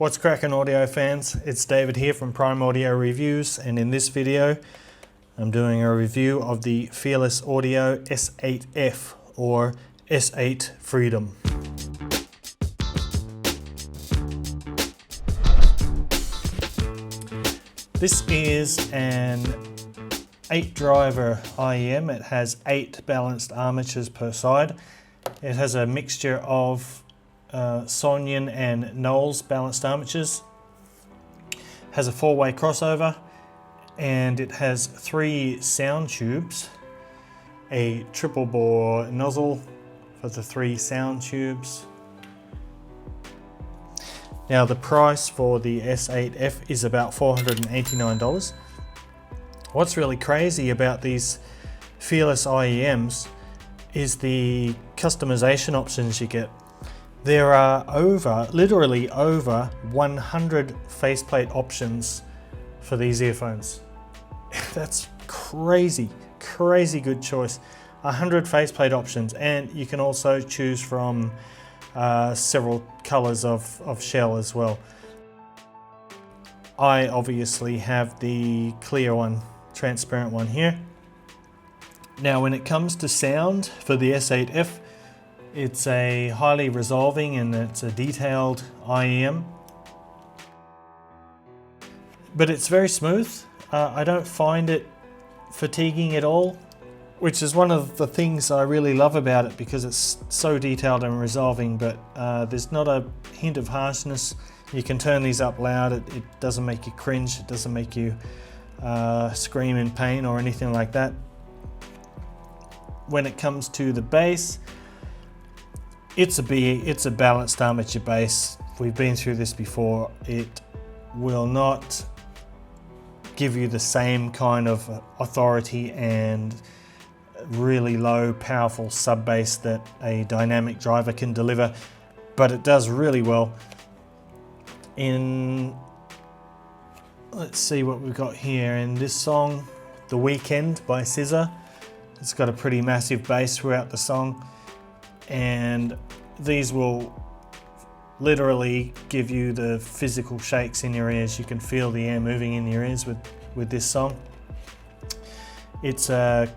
What's cracking, audio fans? It's David here from Prime Audio Reviews, and in this video I'm doing a review of the Fearless Audio S8F or S8 Freedom. This is an 8-driver IEM. It has 8 balanced armatures per side. It has a mixture of Sonyan and Knowles balanced armatures. Has a 4-way crossover, and it has 3 sound tubes, a triple bore nozzle for the 3 sound tubes. Now the price for the S8F is about $489. What's really crazy about these Fearless IEMs is the customization options you get. There are literally over 100 faceplate options for these earphones. That's crazy good choice. 100 faceplate options, and you can also choose from several colors of shell as well. I obviously have the clear one, transparent one here. Now when it comes to sound for the S8F, it's a highly resolving and it's a detailed IEM, but it's very smooth. I don't find it fatiguing at all, which is one of the things I really love about it, because it's so detailed and resolving, but there's not a hint of harshness. You can turn these up loud. It doesn't make you cringe. It doesn't make you scream in pain or anything like that. When it comes to the bass, it's a balanced armature bass. We've been through this before. It will not give you the same kind of authority and really low powerful sub bass that a dynamic driver can deliver, but it does really well. Let's see what we've got here in this song, The Weekend by SZA. It's got a pretty massive bass throughout the song, and these will literally give you the physical shakes in your ears. You can feel the air moving in your ears with this song. It's a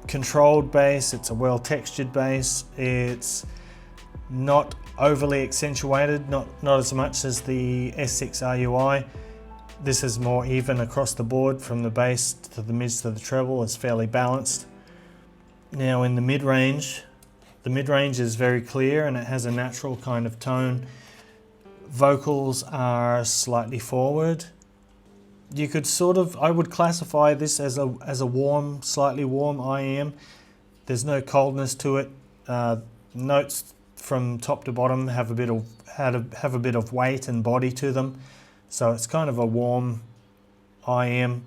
controlled bass, it's a well textured bass, it's not overly accentuated, not as much as the S6 RUI. This is more even across the board, from the bass to the mids to the treble. It's fairly balanced. Now in the mid-range is very clear and it has a natural kind of tone. Vocals are slightly forward. You could I would classify this as a warm, slightly warm IEM. There's no coldness to it. Notes from top to bottom have a bit of weight and body to them, so it's kind of a warm IEM.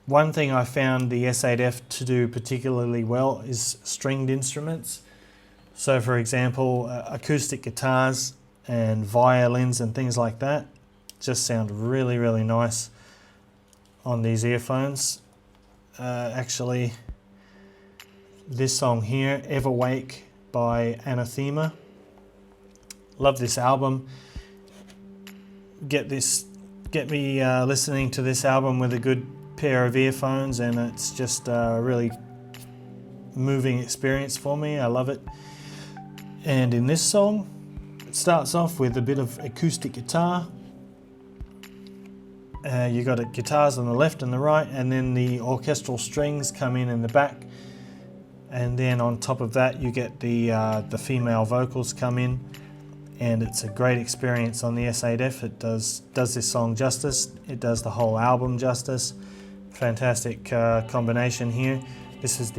One thing I found the S8F to do particularly well is stringed instruments. So for example, acoustic guitars and violins and things like that just sound really nice on these earphones. Actually, this song here, Everwake by Anathema. Love this album. Get me listening to this album with a good pair of earphones, and it's just a really moving experience for me. I love it. And in this song, it starts off with a bit of acoustic guitar. You got guitars on the left and the right, and then the orchestral strings come in the back, and then on top of that you get the female vocals come in, and it's a great experience on the S8F. It does this song justice. It does the whole album justice. Fantastic combination here. This is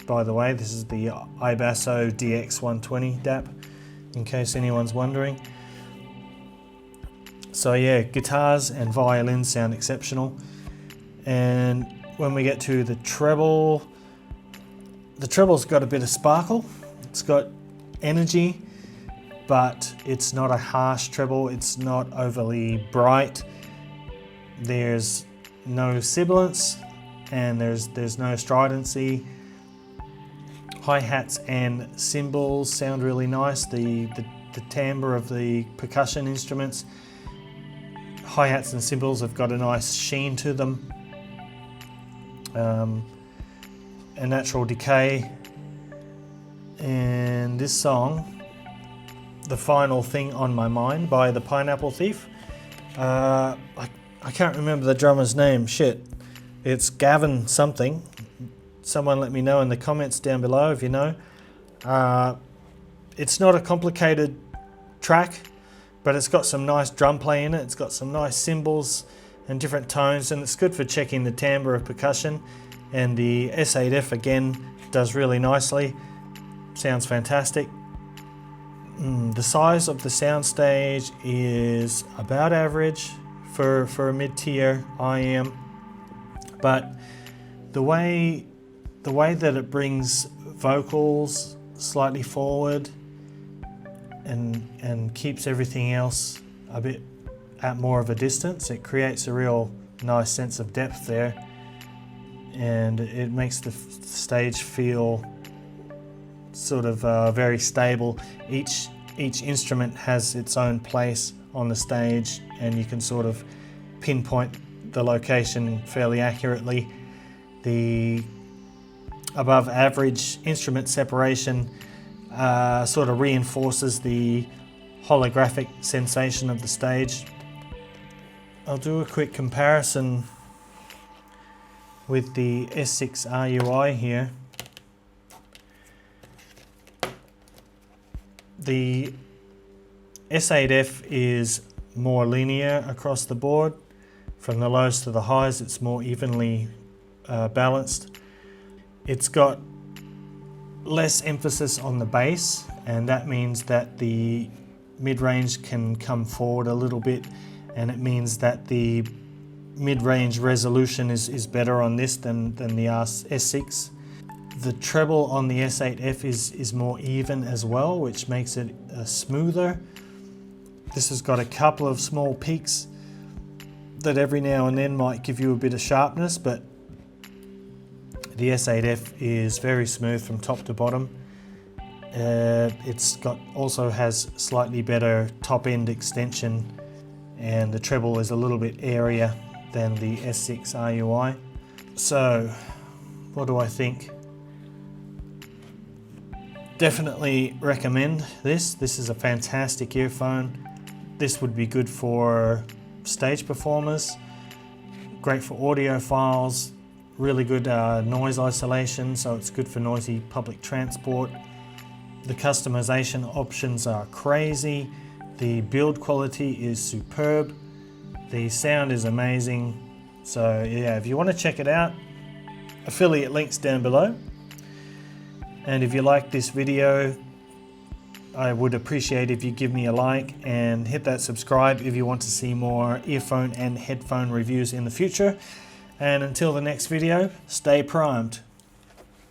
by the way, this is the iBasso DX120 DAP, in case anyone's wondering. So yeah, guitars and violins sound exceptional. And when we get to the treble's got a bit of sparkle. It's got energy, but it's not a harsh treble. It's not overly bright. There's no sibilance, and there's no stridency. Hi-hats and cymbals sound really nice. The the timbre of the percussion instruments. Hi-hats and cymbals have got a nice sheen to them. A natural decay. And this song, The Final Thing on My Mind by the Pineapple Thief. I can't remember the drummer's name, shit. It's Gavin something. Someone let me know in the comments down below if you know. It's not a complicated track, but it's got some nice drum play in it. It's got some nice cymbals and different tones, and it's good for checking the timbre of percussion. And the S8F again does really nicely. Sounds fantastic. The size of the soundstage is about average for a mid-tier IM, but the way that it brings vocals slightly forward and keeps everything else a bit at more of a distance, it creates a real nice sense of depth there, and it makes the stage feel sort of very stable. Each instrument has its own place on the stage, and you can sort of pinpoint the location fairly accurately. The above average instrument separation sort of reinforces the holographic sensation of the stage. I'll do a quick comparison with the S6 RUI here. The S8F is more linear across the board. From the lows to the highs, it's more evenly balanced. It's got less emphasis on the bass, and that means that the mid-range can come forward a little bit, and it means that the mid-range resolution is better on this than the S6. The treble on the S8F is more even as well, which makes it smoother. This has got a couple of small peaks that every now and then might give you a bit of sharpness, but the S8F is very smooth from top to bottom. It's also has slightly better top end extension, and the treble is a little bit airier than the S6 RUI. So, what do I think? Definitely recommend this. This is a fantastic earphone. This would be good for stage performers, great for audiophiles, really good noise isolation, so it's good for noisy public transport. The customization options are crazy. The build quality is superb. The sound is amazing. So yeah, if you want to check it out, affiliate links down below. And if you like this video, I would appreciate if you give me a like and hit that subscribe if you want to see more earphone and headphone reviews in the future. And until the next video, stay primed.